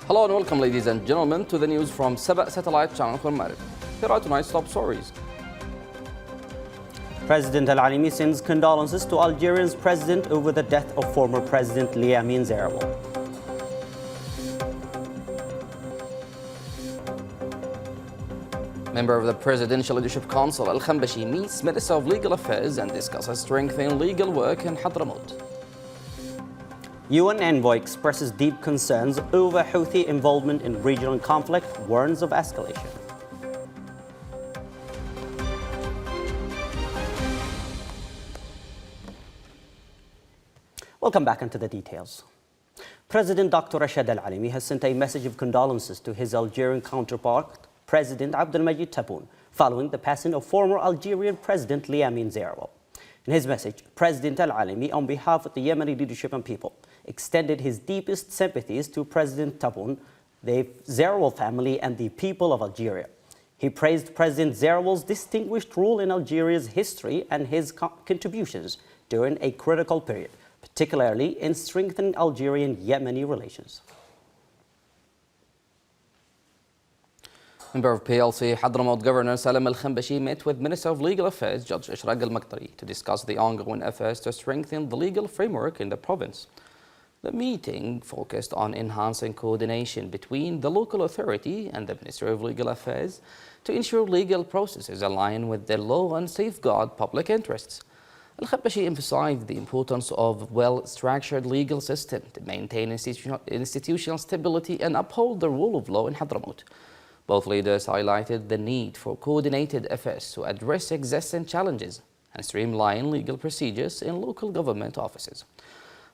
Hello and welcome, ladies and gentlemen, to the news from SABA satellite channel for Marib. Here are tonight's top stories. President Al-Alimi sends condolences to Algeria's president over the death of former President Liamin Zerawal. Member of the Presidential Leadership Council, Al-Khambashi, meets Minister of Legal Affairs and discusses strengthening legal work in Hadramaut. UN envoy expresses deep concerns over Houthi involvement in regional conflict, warns of escalation. Welcome back into the details. President Dr. Rashid Al-Alimi has sent a message of condolences to his Algerian counterpart, President Abdelmajid Tebboune, following the passing of former Algerian President Liamin Zerawal. In his message, President Al-Alimi, on behalf of the Yemeni leadership and people, extended his deepest sympathies to President Tebboune, the Zerawal family, and the people of Algeria. He praised President Zerawal's distinguished role in Algeria's history and his contributions during a critical period, particularly in strengthening Algerian-Yemeni relations. Member of PLC Hadramaut Governor Salam Al-Khambashi met with Minister of Legal Affairs Judge Ishraq Al-Maqtari to discuss the ongoing efforts to strengthen the legal framework in the province. The meeting focused on enhancing coordination between the local authority and the Ministry of Legal Affairs to ensure legal processes align with the law and safeguard public interests. Al-Khambashi emphasized the importance of a well-structured legal system to maintain institutional stability and uphold the rule of law in Hadramaut. Both leaders highlighted the need for coordinated efforts to address existing challenges and streamline legal procedures in local government offices.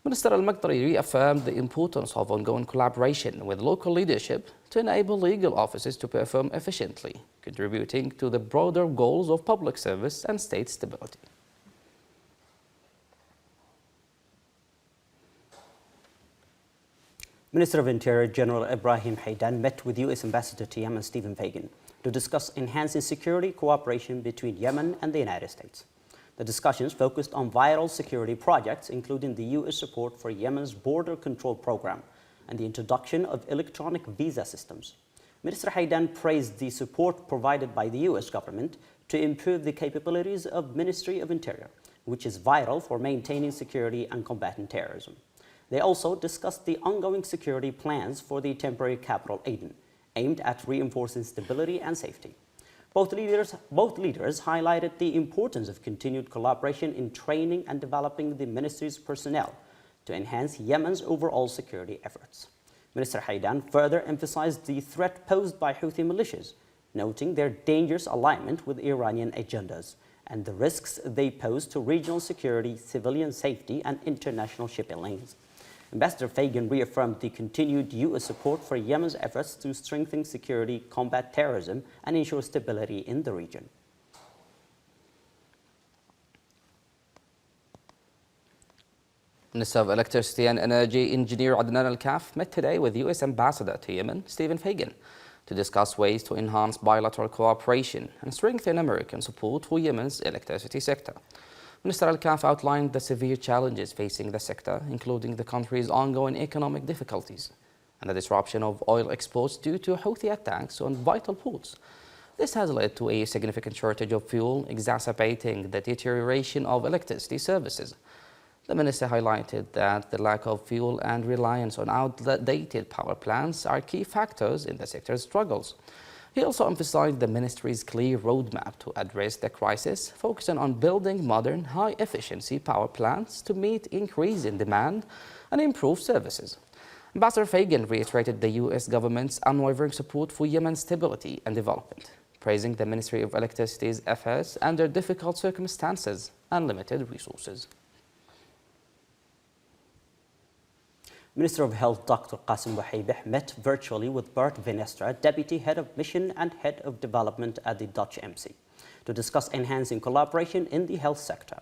Minister Al-Maqtari reaffirmed the importance of ongoing collaboration with local leadership to enable legal offices to perform efficiently, contributing to the broader goals of public service and state stability. Minister of Interior General Ibrahim Haidan met with U.S. Ambassador to Yemen Stephen Fagan to discuss enhancing security cooperation between Yemen and the United States. The discussions focused on vital security projects, including the U.S. support for Yemen's border control program and the introduction of electronic visa systems. Minister Haidan praised the support provided by the U.S. government to improve the capabilities of Ministry of Interior, which is vital for maintaining security and combating terrorism. They also discussed the ongoing security plans for the temporary capital Aden, aimed at reinforcing stability and safety. Both leaders highlighted the importance of continued collaboration in training and developing the ministry's personnel to enhance Yemen's overall security efforts. Minister Haidan further emphasized the threat posed by Houthi militias, noting their dangerous alignment with Iranian agendas and the risks they pose to regional security, civilian safety, and international shipping lanes. Ambassador Fagan reaffirmed the continued U.S. support for Yemen's efforts to strengthen security, combat terrorism, and ensure stability in the region. Minister of Electricity and Energy Engineer Adnan Al-Kaf met today with U.S. Ambassador to Yemen Stephen Fagan to discuss ways to enhance bilateral cooperation and strengthen American support for Yemen's electricity sector. Minister Al-Kaf outlined the severe challenges facing the sector, including the country's ongoing economic difficulties and the disruption of oil exports due to Houthi attacks on vital ports. This has led to a significant shortage of fuel, exacerbating the deterioration of electricity services. The minister highlighted that the lack of fuel and reliance on outdated power plants are key factors in the sector's struggles. He also emphasized the ministry's clear roadmap to address the crisis, focusing on building modern, high-efficiency power plants to meet increasing demand and improve services. Ambassador Fagan reiterated the U.S. government's unwavering support for Yemen's stability and development, praising the Ministry of Electricity's efforts under difficult circumstances and limited resources. Minister of Health Dr. Qasim Wahaybeh met virtually with Bart Venestra, Deputy Head of Mission and Head of Development at the Dutch Embassy, to discuss enhancing collaboration in the health sector.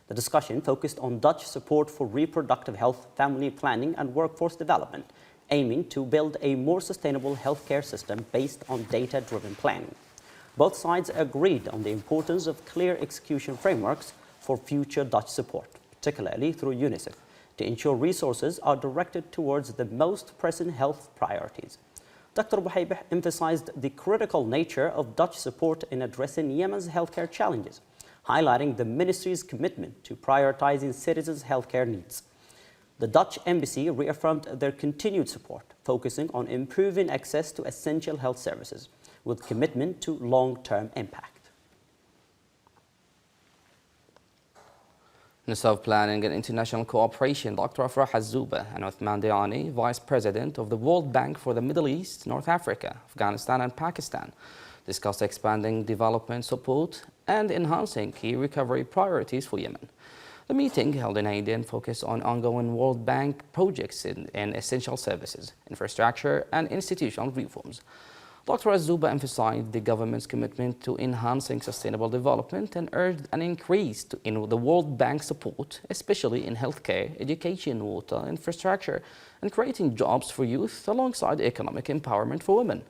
The discussion focused on Dutch support for reproductive health, family planning and workforce development, aiming to build a more sustainable healthcare system based on data-driven planning. Both sides agreed on the importance of clear execution frameworks for future Dutch support, particularly through UNICEF, to ensure resources are directed towards the most pressing health priorities. Dr. Buhaybeh emphasized the critical nature of Dutch support in addressing Yemen's healthcare challenges, highlighting the ministry's commitment to prioritizing citizens' healthcare needs. The Dutch embassy reaffirmed their continued support, focusing on improving access to essential health services, with commitment to long-term impact. Minister of Planning and International Cooperation, Dr. Afrah Al-Zuba, and Uthman Diani, Vice President of the World Bank for the Middle East, North Africa, Afghanistan and Pakistan, discussed expanding development support and enhancing key recovery priorities for Yemen. The meeting, held in Aden, focused on ongoing World Bank projects in essential services, infrastructure and institutional reforms. Dr. Al-Zuba emphasized the government's commitment to enhancing sustainable development and urged an increase in the World Bank support, especially in healthcare, education, water, infrastructure, and creating jobs for youth alongside economic empowerment for women.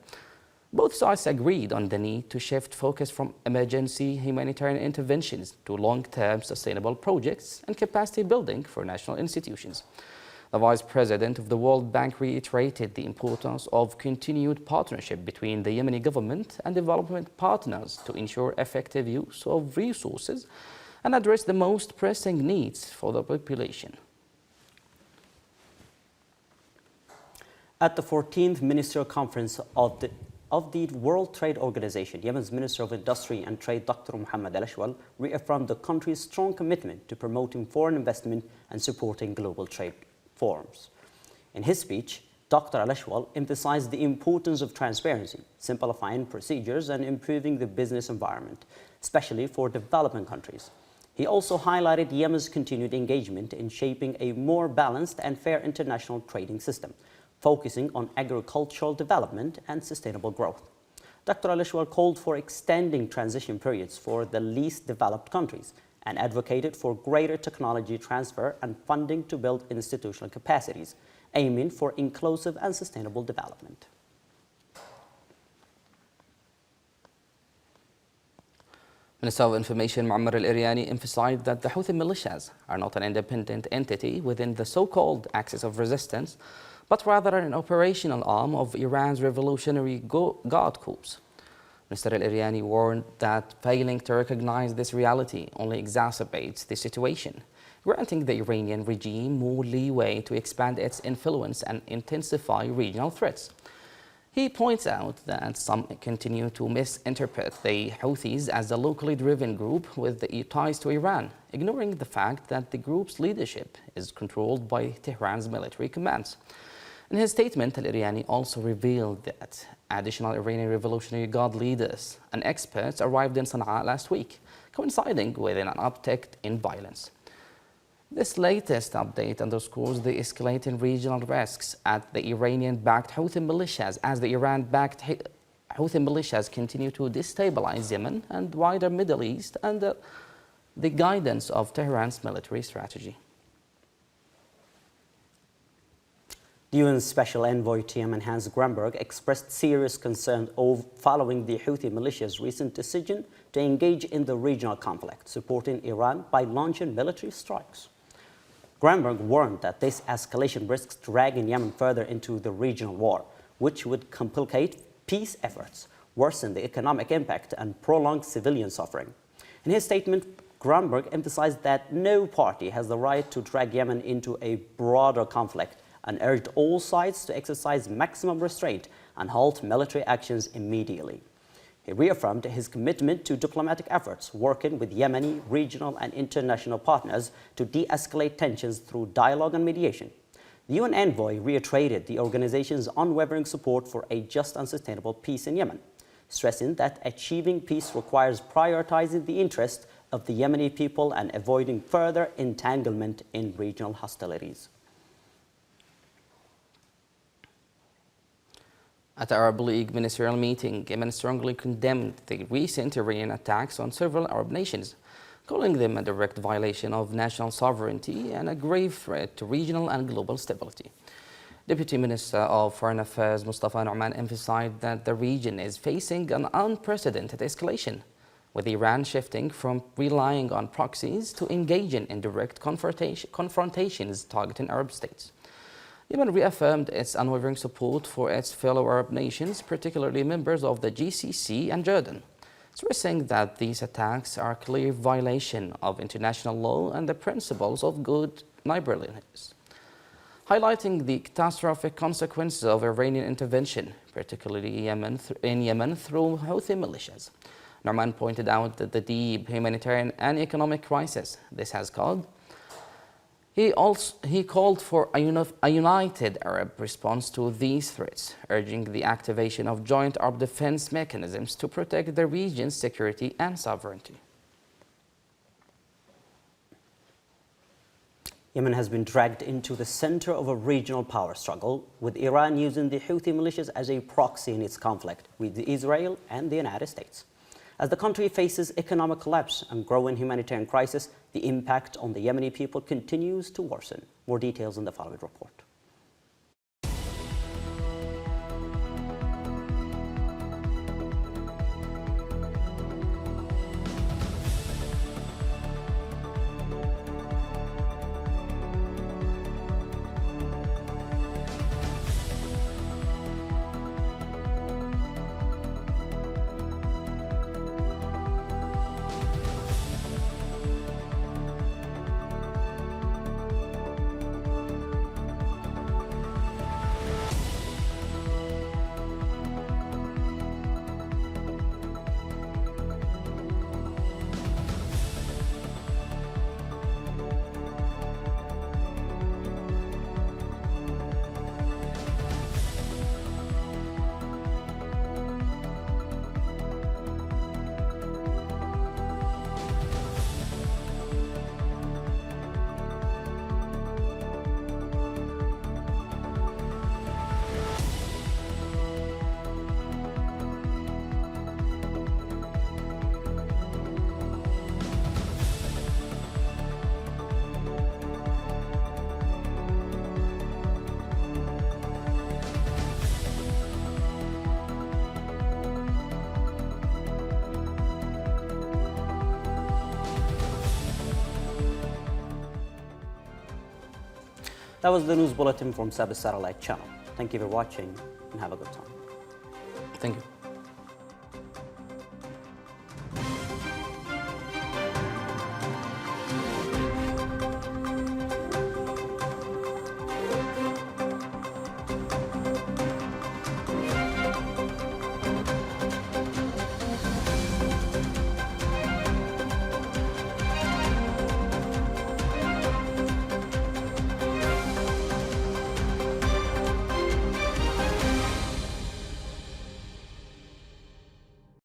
Both sides agreed on the need to shift focus from emergency humanitarian interventions to long-term sustainable projects and capacity building for national institutions. The Vice President of the World Bank reiterated the importance of continued partnership between the Yemeni government and development partners to ensure effective use of resources and address the most pressing needs for the population. At the 14th Ministerial Conference of the World Trade Organization, Yemen's Minister of Industry and Trade, Dr. Mohammed Al-Ashwal, reaffirmed the country's strong commitment to promoting foreign investment and supporting global trade forums. In his speech, Dr. Al-Ashwal emphasized the importance of transparency, simplifying procedures and improving the business environment, especially for developing countries. He also highlighted Yemen's continued engagement in shaping a more balanced and fair international trading system, focusing on agricultural development and sustainable growth. Dr. Al-Ashwal called for extending transition periods for the least developed countries and advocated for greater technology transfer and funding to build institutional capacities, aiming for inclusive and sustainable development. Minister of Information Muammar al-Iryani emphasized that the Houthi militias are not an independent entity within the so-called axis of resistance, but rather an operational arm of Iran's Revolutionary Guard Corps. Mr. al-Iryani warned that failing to recognize this reality only exacerbates the situation, granting the Iranian regime more leeway to expand its influence and intensify regional threats. He points out that some continue to misinterpret the Houthis as a locally driven group with ties to Iran, ignoring the fact that the group's leadership is controlled by Tehran's military commands. In his statement, al-Iryani also revealed that additional Iranian Revolutionary Guard leaders and experts arrived in Sana'a last week, coinciding with an uptick in violence. This latest update underscores the escalating regional risks at the Iranian-backed Houthi militias as the Iran-backed Houthi militias continue to destabilize Yemen and wider Middle East under the guidance of Tehran's military strategy. The UN Special Envoy to Yemen, Hans Gramberg, expressed serious concern following the Houthi militia's recent decision to engage in the regional conflict, supporting Iran by launching military strikes. Gramberg warned that this escalation risks dragging Yemen further into the regional war, which would complicate peace efforts, worsen the economic impact, and prolong civilian suffering. In his statement, Gramberg emphasized that no party has the right to drag Yemen into a broader conflict and urged all sides to exercise maximum restraint and halt military actions immediately. He reaffirmed his commitment to diplomatic efforts, working with Yemeni, regional and international partners to de-escalate tensions through dialogue and mediation. The UN envoy reiterated the organization's unwavering support for a just and sustainable peace in Yemen, stressing that achieving peace requires prioritizing the interests of the Yemeni people and avoiding further entanglement in regional hostilities. At the Arab League ministerial meeting, Yemen strongly condemned the recent Iranian attacks on several Arab nations, calling them a direct violation of national sovereignty and a grave threat to regional and global stability. Deputy Minister of Foreign Affairs Mustafa Nu'man emphasized that the region is facing an unprecedented escalation, with Iran shifting from relying on proxies to engaging in direct confrontations targeting Arab states. Yemen reaffirmed its unwavering support for its fellow Arab nations, particularly members of the GCC and Jordan, stressing that these attacks are a clear violation of international law and the principles of good neighborliness, highlighting the catastrophic consequences of Iranian intervention, particularly in Yemen through Houthi militias. Norman pointed out that the deep humanitarian and economic crisis this has caused. He called for a united Arab response to these threats, urging the activation of joint Arab defense mechanisms to protect the region's security and sovereignty. Yemen has been dragged into the center of a regional power struggle, with Iran using the Houthi militias as a proxy in its conflict with Israel and the United States. As the country faces economic collapse and growing humanitarian crisis, the impact on the Yemeni people continues to worsen. More details in the following report. That was the news bulletin from SABA satellite channel. Thank you for watching and have a good time. Thank you.